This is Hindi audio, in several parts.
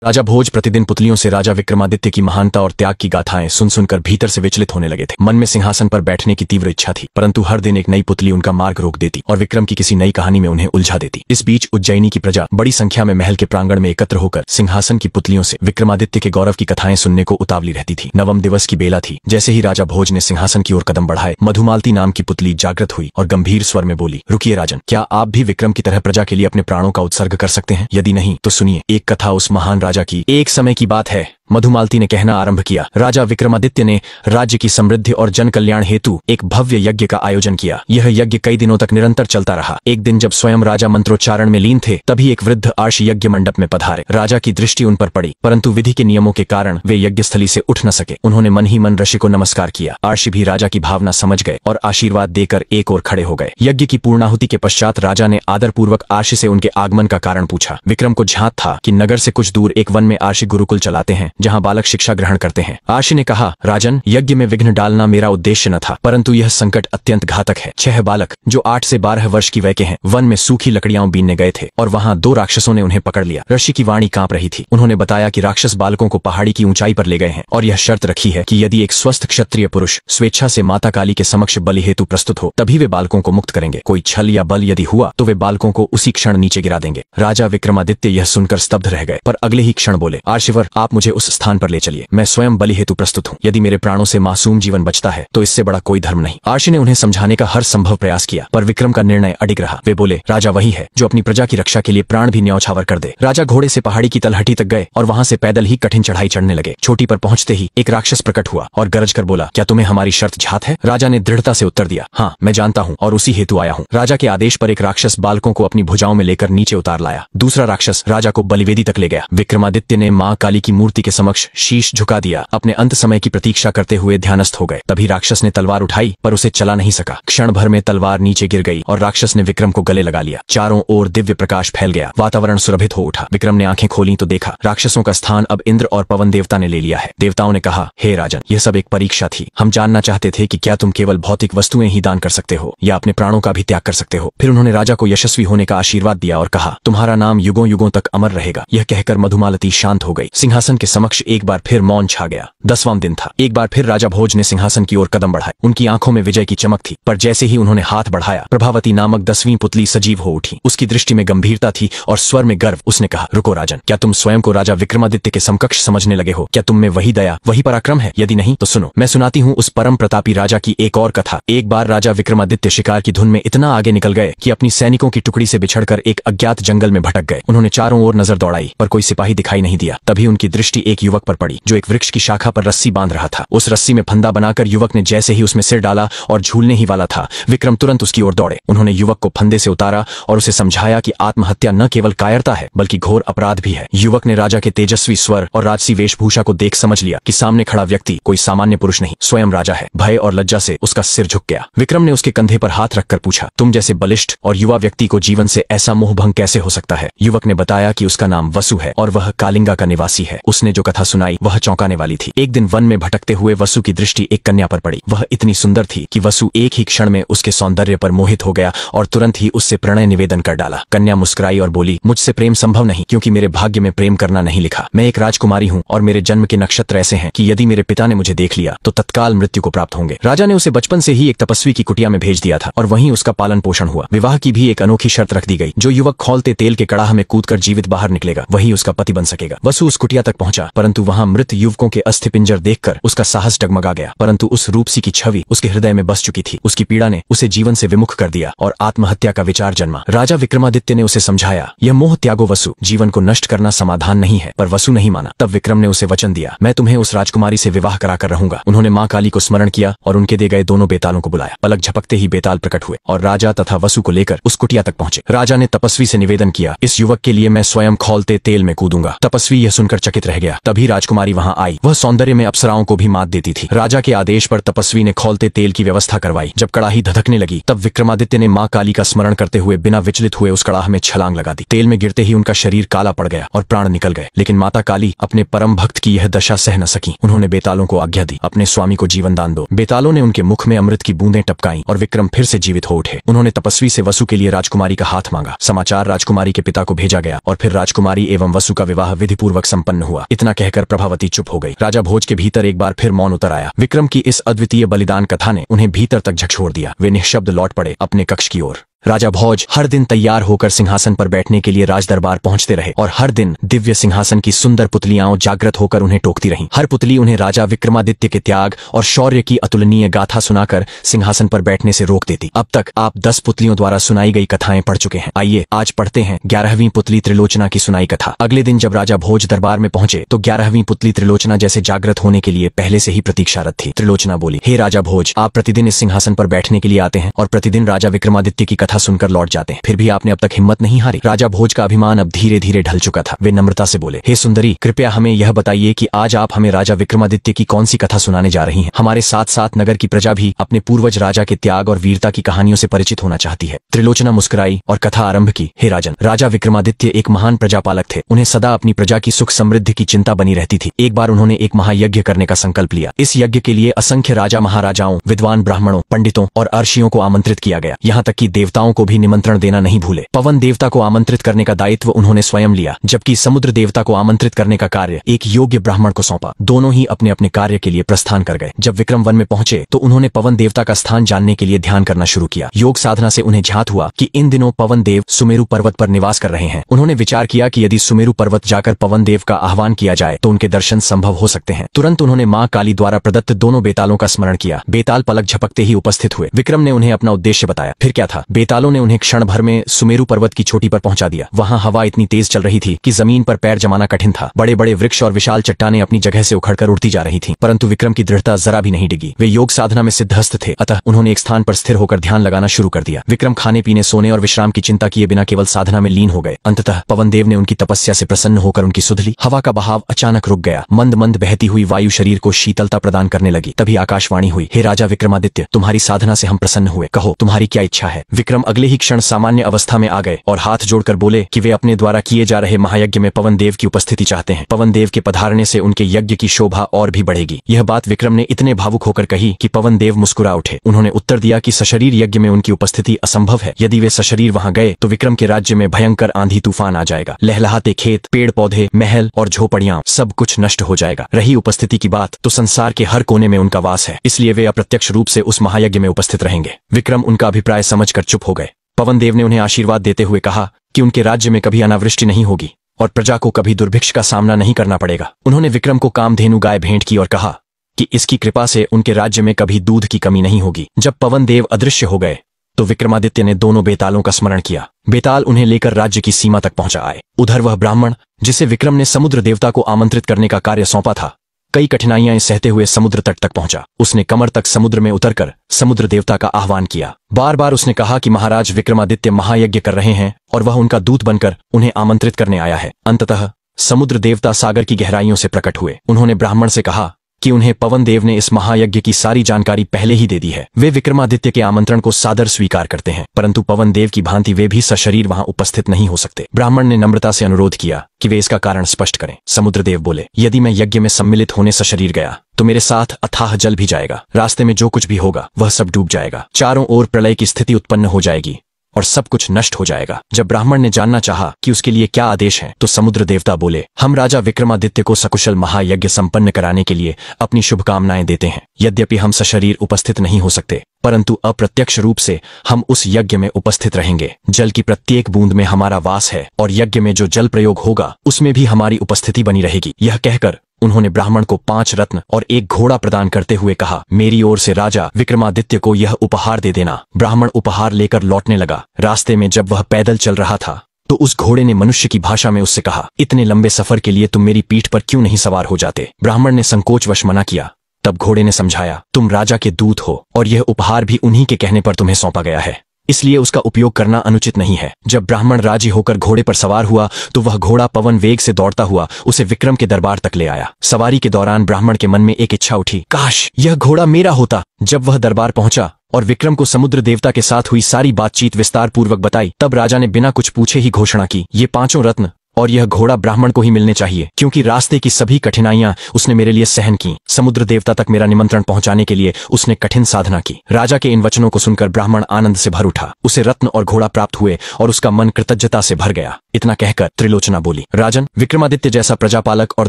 राजा भोज प्रतिदिन पुतलियों से राजा विक्रमादित्य की महानता और त्याग की गाथाएं सुन सुनकर भीतर से विचलित होने लगे थे। मन में सिंहासन पर बैठने की तीव्र इच्छा थी, परंतु हर दिन एक नई पुतली उनका मार्ग रोक देती और विक्रम की किसी नई कहानी में उन्हें उलझा देती। इस बीच उज्जैनी की प्रजा बड़ी संख्या में महल के प्रांगण में एकत्र होकर सिंहासन की पुतलियों से विक्रमादित्य के गौरव की कथाएं सुनने को उतावली रहती थी। नवम दिवस की बेला थी। जैसे ही राजा भोज ने सिंहासन की ओर कदम बढ़ाए, मधुमालती नाम की पुतली जागृत हुई और गंभीर स्वर में बोली, रुकिए राजन, क्या आप भी विक्रम की तरह प्रजा के लिए अपने प्राणों का उत्सर्ग कर सकते हैं? यदि नहीं तो सुनिए, एक कथा उस महान राजा की। एक समय की बात है, मधुमालती ने कहना आरंभ किया। राजा विक्रमादित्य ने राज्य की समृद्धि और जन कल्याण हेतु एक भव्य यज्ञ का आयोजन किया। यह यज्ञ कई दिनों तक निरंतर चलता रहा। एक दिन जब स्वयं राजा मंत्रोच्चारण में लीन थे, तभी एक वृद्ध आर्ष यज्ञ मंडप में पधारे। राजा की दृष्टि उन पर पड़ी, परंतु विधि के नियमों के कारण वे यज्ञस्थली से उठ न सके। उन्होंने मन ही मन ऋषि को नमस्कार किया। आर्षि भी राजा की भावना समझ गए और आशीर्वाद देकर एक ओर खड़े हो गए। यज्ञ की पूर्णाहुति के पश्चात राजा ने आदरपूर्वक आर्षि से उनके आगमन का कारण पूछा। विक्रम को झांत था कि नगर से कुछ दूर एक वन में आर्षि गुरुकुल चलाते हैं, जहाँ बालक शिक्षा ग्रहण करते हैं। आर्षि ने कहा, राजन, यज्ञ में विघ्न डालना मेरा उद्देश्य न था, परंतु यह संकट अत्यंत घातक है। 6 बालक जो 8 से 12 वर्ष की वय के हैं, वन में सूखी लकड़ियां बीनने गए थे और वहां 2 राक्षसों ने उन्हें पकड़ लिया। ऋषि की वाणी कांप रही थी। उन्होंने बताया कि राक्षस बालकों को पहाड़ी की ऊंचाई पर ले गए हैं और यह शर्त रखी है कि यदि एक स्वस्थ क्षत्रिय पुरुष स्वेच्छा से माता काली के समक्ष बलि हेतु प्रस्तुत हो, तभी वे बालकों को मुक्त करेंगे। कोई छल या बल यदि हुआ तो वे बालकों को उसी क्षण नीचे गिरा देंगे। राजा विक्रमादित्य यह सुनकर स्तब्ध रह गए, पर अगले ही क्षण बोले, आर्षिवर, आप मुझे उस स्थान पर ले चलिए। मैं स्वयं बलि हेतु प्रस्तुत हूँ। यदि मेरे प्राणों से मासूम जीवन बचता है तो इससे बड़ा कोई धर्म नहीं। आर्षि ने उन्हें समझाने का हर संभव प्रयास किया, पर विक्रम का निर्णय अडिग रहा। वे बोले, राजा वही है जो अपनी प्रजा की रक्षा के लिए प्राण भी न्यौछावर कर दे। राजा घोड़े से पहाड़ी की तलहटी तक गए और वहां से पैदल ही कठिन चढ़ाई चढ़ने लगे। चोटी पर पहुंचते ही एक राक्षस प्रकट हुआ और गरज कर बोला, क्या तुम्हें हमारी शर्त झात है? राजा ने दृढ़ता से उत्तर दिया, हाँ, मैं जानता हूँ और उसी हेतु आया हूँ। राजा के आदेश पर एक राक्षस बालकों को अपनी भुजाओं में लेकर नीचे उतार लाया। दूसरा राक्षस राजा को बलिवेदी तक ले गया। विक्रमादित्य ने मां काली की मूर्ति के समक्ष शीश झुका दिया, अपने अंत समय की प्रतीक्षा करते हुए ध्यानस्थ हो गए। तभी राक्षस ने तलवार उठाई, पर उसे चला नहीं सका। क्षण भर में तलवार नीचे गिर गई और राक्षस ने विक्रम को गले लगा लिया। चारों ओर दिव्य प्रकाश फैल गया। वातावरण सुरभित हो उठा। विक्रम ने आंखें खोली तो देखा, राक्षसों का स्थान अब इंद्र और पवन देवता ने ले लिया है। देवताओं ने कहा, हे राजन, यह सब एक परीक्षा थी। हम जानना चाहते थे कि क्या तुम केवल भौतिक वस्तुएं ही दान कर सकते हो या अपने प्राणों का भी त्याग कर सकते हो। फिर उन्होंने राजा को यशस्वी होने का आशीर्वाद दिया और कहा, तुम्हारा नाम युगों युगों तक अमर रहेगा। यह कहकर मधुमालती शांत हो गई। सिंहासन के समक्ष एक बार फिर मौन छा गया। 10वां दिन था। एक बार फिर राजा भोज ने सिंहासन की ओर कदम बढ़ाए। उनकी आंखों में विजय की चमक थी, पर जैसे ही उन्होंने हाथ बढ़ाया, प्रभावती नामक 10वीं पुतली सजीव हो उठी। उसकी दृष्टि में गंभीरता थी और स्वर में गर्व। उसने कहा, रुको राजन, क्या तुम स्वयं को राजा विक्रमादित्य के समकक्ष समझने लगे हो? क्या तुम में वही दया, वही पराक्रम है? यदि नहीं तो सुनो, मैं सुनाती हूँ उस परम प्रतापी राजा की एक और कथा। एक बार राजा विक्रमादित्य शिकार की धुन में इतना आगे निकल गए कि अपनी सैनिकों की टुकड़ी से बिछड़कर एक अज्ञात जंगल में भटक गए। उन्होंने चारों ओर नजर दौड़ाई, पर कोई सिपाही दिखाई नहीं दिया। तभी उनकी दृष्टि एक युवक पर पड़ी जो एक वृक्ष की शाखा पर रस्सी बांध रहा था। उस रस्सी में फंदा बनाकर युवक ने जैसे ही उसमें सिर डाला और झूलने ही वाला था, विक्रम तुरंत उसकी ओर दौड़े। उन्होंने युवक को फंदे से उतारा और उसे समझाया कि आत्महत्या न केवल कायरता है बल्कि घोर अपराध भी है। युवक ने राजा के तेजस्वी स्वर और राजसी वेशभूषा को देख समझ लिया कि सामने खड़ा व्यक्ति कोई सामान्य पुरुष नहीं, स्वयं राजा है। भय और लज्जा से उसका सिर झुक गया। विक्रम ने उसके कंधे पर हाथ रखकर पूछा, तुम जैसे बलिष्ठ और युवा व्यक्ति को जीवन से ऐसा मोहभंग कैसे हो सकता है? युवक ने बताया कि उसका नाम वसु है और वह कालिंगा का निवासी है। उसने जो कथा सुनाई वह चौंकाने वाली थी। एक दिन वन में भटकते हुए वसु की दृष्टि एक कन्या पर पड़ी। वह इतनी सुंदर थी कि वसु एक ही क्षण में उसके सौंदर्य पर मोहित हो गया और तुरंत ही उससे प्रणय निवेदन कर डाला। कन्या मुस्कुराई और बोली, मुझसे प्रेम संभव नहीं, क्योंकि मेरे भाग्य में प्रेम करना नहीं लिखा। मैं एक राजकुमारी हूँ और मेरे जन्म के नक्षत्र ऐसे हैं कि यदि मेरे पिता ने मुझे देख लिया तो तत्काल मृत्यु को प्राप्त होंगे। राजा ने उसे बचपन से ही एक तपस्वी की कुटिया में भेज दिया था और वहीं उसका पालन पोषण हुआ। विवाह की भी एक अनोखी शर्त रख दी गई। जो युवक खौलते तेल के कड़ाह में कूदकर जीवित बाहर निकलेगा वही उसका पति बन सकेगा। वसु उस कुटिया तक पहुंचा, परंतु वहां मृत युवकों के अस्थिपिंजर देखकर उसका साहस डगमगा गया। परंतु उस रूपसी की छवि उसके हृदय में बस चुकी थी। उसकी पीड़ा ने उसे जीवन से विमुख कर दिया और आत्महत्या का विचार जन्मा। राजा विक्रमादित्य ने उसे समझाया, यह मोह त्यागो वसु, जीवन को नष्ट करना समाधान नहीं है। पर वसु नहीं माना। तब विक्रम ने उसे वचन दिया, मैं तुम्हें उस राजकुमारी से विवाह कराकर रहूंगा। उन्होंने मां काली को स्मरण किया और उनके दे गए दोनों बेतालों को बुलाया। पलक झपकते ही बेताल प्रकट हुए और राजा तथा वसु को लेकर उस कुटिया तक पहुंचे। राजा ने तपस्वी से निवेदन किया, इस युवक के लिए मैं स्वयं खौलते तेल में कूदूंगा। तपस्वी यह सुनकर चकित रह गया। गया। तभी राजकुमारी वहां आई। वह सौंदर्य में अप्सराओं को भी मात देती थी। राजा के आदेश पर तपस्वी ने खौलते तेल की व्यवस्था करवाई। जब कड़ाही धधकने लगी तब विक्रमादित्य ने मां काली का स्मरण करते हुए बिना विचलित हुए उस कड़ाह में छलांग लगा दी। तेल में गिरते ही उनका शरीर काला पड़ गया और प्राण निकल गए। लेकिन माता काली अपने परम भक्त की यह दशा सह न सकी। उन्होंने बेतालों को आज्ञा दी, अपने स्वामी को जीवन दान दो। बेतालों ने उनके मुख में अमृत की बूंदें टपकाईं और विक्रम फिर से जीवित हो उठे। उन्होंने तपस्वी से वसु के लिए राजकुमारी का हाथ मांगा। समाचार राजकुमारी के पिता को भेजा गया और फिर राजकुमारी एवं वसु का विवाह विधिपूर्वक संपन्न हुआ। इतना कहकर प्रभावती चुप हो गई। राजा भोज के भीतर एक बार फिर मौन उतर आया। विक्रम की इस अद्वितीय बलिदान कथा ने उन्हें भीतर तक झकझोर दिया। वे निःशब्द लौट पड़े अपने कक्ष की ओर। राजा भोज हर दिन तैयार होकर सिंहासन पर बैठने के लिए राजदरबार पहुंचते रहे और हर दिन दिव्य सिंहासन की सुंदर पुतलियां जागृत होकर उन्हें टोकती रहीं। हर पुतली उन्हें राजा विक्रमादित्य के त्याग और शौर्य की अतुलनीय गाथा सुनाकर सिंहासन पर बैठने से रोक देती। अब तक आप 10 पुतलियों द्वारा सुनाई गई कथाएं पढ़ चुके हैं। आइए आज पढ़ते हैं 11वीं पुतली त्रिलोचना की सुनाई कथा। अगले दिन जब राजा भोज दरबार में पहुंचे तो 11वीं पुतली त्रिलोचना जैसे जागृत होने के लिए पहले से ही प्रतीक्षारत थी। त्रिलोचना बोली, हे राजा भोज, आप प्रतिदिन इस सिंहासन पर बैठने के लिए आते हैं और प्रतिदिन राजा विक्रमादित्य की कथा सुनकर लौट जाते हैं, फिर भी आपने अब तक हिम्मत नहीं हारी। राजा भोज का अभिमान अब धीरे धीरे ढल चुका था। वे नम्रता से बोले, हे सुंदरी, कृपया हमें यह बताइए कि आज आप हमें राजा विक्रमादित्य की कौन सी कथा सुनाने जा रही हैं। हमारे साथ साथ नगर की प्रजा भी अपने पूर्वज राजा के त्याग और वीरता की कहानियों से परिचित होना चाहती है। त्रिलोचना मुस्कुराई और कथा आरंभ की। हे राजन, राजा विक्रमादित्य एक महान प्रजापालक थे। उन्हें सदा अपनी प्रजा की सुख समृद्धि की चिंता बनी रहती थी। एक बार उन्होंने एक महायज्ञ करने का संकल्प लिया। इस यज्ञ के लिए असंख्य राजा महाराजाओं, विद्वान ब्राह्मणों, पंडितों और अर्षियों को आमंत्रित किया गया। यहाँ तक कि देवताओं को भी निमंत्रण देना नहीं भूले। पवन देवता को आमंत्रित करने का दायित्व उन्होंने स्वयं लिया, जबकि समुद्र देवता को आमंत्रित करने का कार्य एक योग्य ब्राह्मण को सौंपा। दोनों ही अपने अपने कार्य के लिए प्रस्थान कर गए। जब विक्रम वन में पहुंचे तो उन्होंने पवन देवता का स्थान जानने के लिए ध्यान करना शुरू किया। योग साधना से उन्हें ज्ञात हुआ कि इन दिनों पवन देव सुमेरु पर्वत पर निवास कर रहे हैं। उन्होंने विचार किया कि यदि सुमेरु पर्वत जाकर पवन देव का आह्वान किया जाए तो उनके दर्शन संभव हो सकते हैं। तुरंत उन्होंने मां काली द्वारा प्रदत्त दोनों बेतालों का स्मरण किया। बेताल पलक झपकते ही उपस्थित हुए। विक्रम ने उन्हें अपना उद्देश्य बताया। फिर क्या था, बेतालों ने उन्हें क्षण भर में सुमेरु पर्वत की चोटी पर पहुंचा दिया। वहां हवा इतनी तेज चल रही थी कि जमीन पर पैर जमाना कठिन था। बड़े बड़े वृक्ष और विशाल चट्टानें अपनी जगह से उखड़कर उड़ती जा रही थीं, परंतु विक्रम की दृढ़ता जरा भी नहीं डिगी। वे योग साधना में सिद्धहस्त थे, अतः उन्होंने एक स्थान पर स्थिर होकर ध्यान लगाना शुरू कर दिया। विक्रम खाने पीने, सोने और विश्राम की चिंता किए बिना केवल साधना में लीन हो गए। अंततः पवन देव ने उनकी तपस्या से प्रसन्न होकर उनकी सुध ली। हवा का बहाव अचानक रुक गया। मंद मंद बहती हुई वायु शरीर को शीतलता प्रदान करने लगी। तभी आकाशवाणी हुई, हे राजा विक्रमादित्य, तुम्हारी साधना से हम प्रसन्न हुए। कहो, तुम्हारी क्या इच्छा है। विक्रम अगले ही क्षण सामान्य अवस्था में आ गए और हाथ जोड़कर बोले कि वे अपने द्वारा किए जा रहे महायज्ञ में पवन देव की उपस्थिति चाहते हैं। पवन देव के पधारने से उनके यज्ञ की शोभा और भी बढ़ेगी। यह बात विक्रम ने इतने भावुक होकर कही कि पवन देव मुस्कुरा उठे। उन्होंने उत्तर दिया कि सशरीर यज्ञ में उनकी उपस्थिति असंभव है। यदि वे सशरीर वहां गए तो विक्रम के राज्य में भयंकर आंधी तूफान आ जाएगा। लहलहाते खेत, पेड़ पौधे, महल और झोपड़ियां सब कुछ नष्ट हो जाएगा। रही उपस्थिति की बात, तो संसार के हर कोने में उनका वास है, इसलिए वे अप्रत्यक्ष रूप से उस महायज्ञ में उपस्थित रहेंगे। विक्रम उनका अभिप्राय समझकर चुप हो गए। पवन देव ने उन्हें आशीर्वाद देते हुए कहा कि उनके राज्य में कभी अनावृष्टि नहीं होगी और प्रजा को कभी दुर्भिक्ष का सामना नहीं करना पड़ेगा। उन्होंने विक्रम को कामधेनु गाय भेंट की और कहा कि इसकी कृपा से उनके राज्य में कभी दूध की कमी नहीं होगी। जब पवन देव अदृश्य हो गए तो विक्रमादित्य ने दोनों बेतालों का स्मरण किया। बेताल उन्हें लेकर राज्य की सीमा तक पहुंचा आए। उधर वह ब्राह्मण जिसे विक्रम ने समुद्र देवता को आमंत्रित करने का कार्य सौंपा था, कई कठिनाइयां सहते हुए समुद्र तट तक पहुंचा। उसने कमर तक समुद्र में उतरकर समुद्र देवता का आह्वान किया। बार बार उसने कहा कि महाराज विक्रमादित्य महायज्ञ कर रहे हैं और वह उनका दूत बनकर उन्हें आमंत्रित करने आया है। अंततः समुद्र देवता सागर की गहराइयों से प्रकट हुए। उन्होंने ब्राह्मण से कहा कि उन्हें पवन देव ने इस महायज्ञ की सारी जानकारी पहले ही दे दी है। वे विक्रमादित्य के आमंत्रण को सादर स्वीकार करते हैं, परंतु पवन देव की भांति वे भी सशरीर वहां उपस्थित नहीं हो सकते। ब्राह्मण ने नम्रता से अनुरोध किया कि वे इसका कारण स्पष्ट करें। समुद्रदेव बोले, यदि मैं यज्ञ में सम्मिलित होने सशरीर गया तो मेरे साथ अथाह जल भी जाएगा। रास्ते में जो कुछ भी होगा वह सब डूब जाएगा। चारों ओर प्रलय की स्थिति उत्पन्न हो जाएगी और सब कुछ नष्ट हो जाएगा। जब ब्राह्मण ने जानना चाहा कि उसके लिए क्या आदेश है तो समुद्र देवता बोले, हम राजा विक्रमादित्य को सकुशल महायज्ञ संपन्न कराने के लिए अपनी शुभकामनाएं देते हैं। यद्यपि हम सशरीर उपस्थित नहीं हो सकते, परंतु अप्रत्यक्ष रूप से हम उस यज्ञ में उपस्थित रहेंगे। जल की प्रत्येक बूंद में हमारा वास है और यज्ञ में जो जल प्रयोग होगा उसमें भी हमारी उपस्थिति बनी रहेगी। यह कहकर उन्होंने ब्राह्मण को 5 रत्न और 1 घोड़ा प्रदान करते हुए कहा, मेरी ओर से राजा विक्रमादित्य को यह उपहार दे देना। ब्राह्मण उपहार लेकर लौटने लगा। रास्ते में जब वह पैदल चल रहा था तो उस घोड़े ने मनुष्य की भाषा में उससे कहा, इतने लंबे सफर के लिए तुम मेरी पीठ पर क्यों नहीं सवार हो जाते। ब्राह्मण ने संकोचवश मना किया। तब घोड़े ने समझाया, तुम राजा के दूत हो और यह उपहार भी उन्हीं के कहने पर तुम्हें सौंपा गया है। इसलिए उसका उपयोग करना अनुचित नहीं है। जब ब्राह्मण राजी होकर घोड़े पर सवार हुआ तो वह घोड़ा पवन वेग से दौड़ता हुआ उसे विक्रम के दरबार तक ले आया। सवारी के दौरान ब्राह्मण के मन में एक इच्छा उठी, काश यह घोड़ा मेरा होता। जब वह दरबार पहुंचा और विक्रम को समुद्र देवता के साथ हुई सारी बातचीत विस्तार पूर्वक बताई, तब राजा ने बिना कुछ पूछे ही घोषणा की, ये 5 रत्न और यह घोड़ा ब्राह्मण को ही मिलने चाहिए, क्योंकि रास्ते की सभी कठिनाइयां उसने मेरे लिए सहन की। समुद्र देवता तक मेरा निमंत्रण पहुंचाने के लिए उसने कठिन साधना की। राजा के इन वचनों को सुनकर ब्राह्मण आनंद से भर उठा। उसे रत्न और घोड़ा प्राप्त हुए और उसका मन कृतज्ञता से भर गया। इतना कहकर त्रिलोचना बोली, राजन, विक्रमादित्य जैसा प्रजापालक और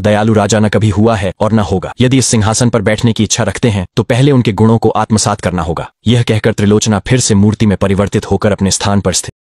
दयालु राजा न कभी हुआ है और न होगा। यदि इस सिंहासन पर बैठने की इच्छा रखते हैं तो पहले उनके गुणों को आत्मसात करना होगा। यह कहकर त्रिलोचना फिर से मूर्ति में परिवर्तित होकर अपने स्थान पर स्थित